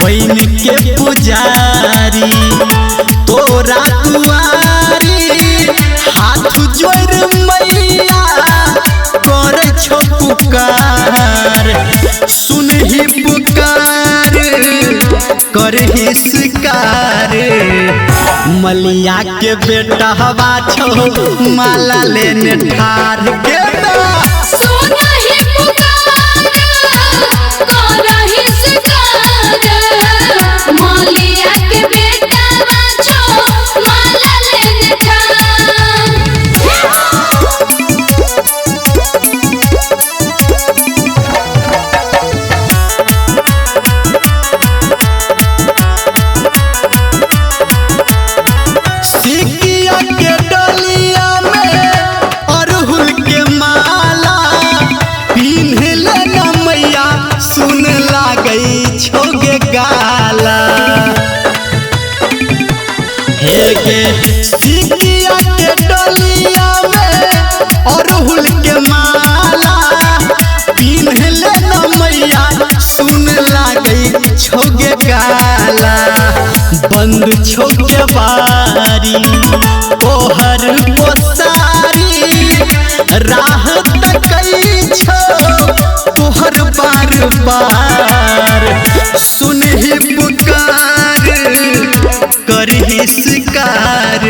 बन के पुजारी तोरा दुआरी हाथ जोड़ मैया कर छो पुकार सुनही पुकार करही शिकार मलिया के बेटा हवा छो माला लेने ठार के सुनही पुकार करही शिकार मलिया के बेटा छो माला लेने सिकिया के डलिया में अरहुल के माला पिन्हले न मैया सुन लागई छोगे गाला हे गे सिकिया के डलिया में अरहुल के माला पिन्हले न मैया सुन लागई छोगे गाला बंद छोके बारी तोहर पोसारी राह तकई छो तोहर बार बार सुनही पुकार करही शिकार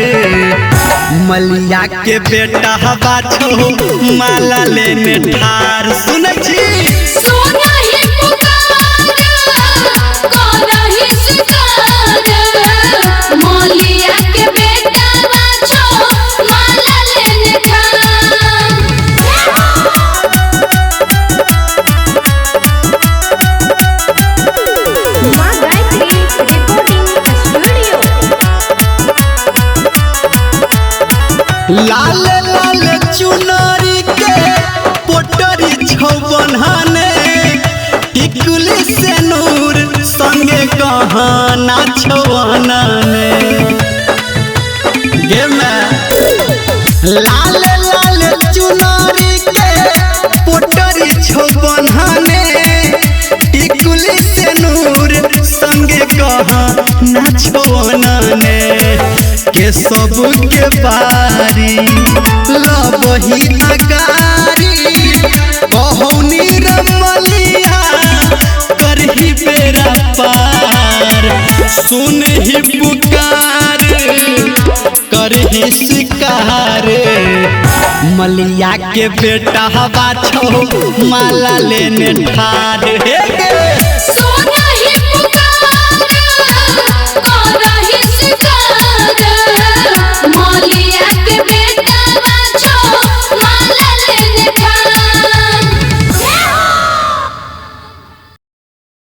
मलिया के बेटा हवा छो माला लेने ठार सुनै छी सुनही पुकार करही शिकार मलिया के बेटा छो माला लेने माँ गायत्री रिकॉर्डिंग स्टूडियो। लाल लाल चुनरी के पोटरी छौ बन्हाने टिकुली से नूर संगे गहना छौ अनने गे मैं लाल लाल चुनरी के पोटरी छौ बन्हाने टिकुली से नूर संगे गहना छौ अनने के सब के बारी लबही अगारी कहौनी रमलिया करही बेरा पार सुनही पुकार करही शिकार मलिया के बेटा हवा छो माला लेने ठार हे गे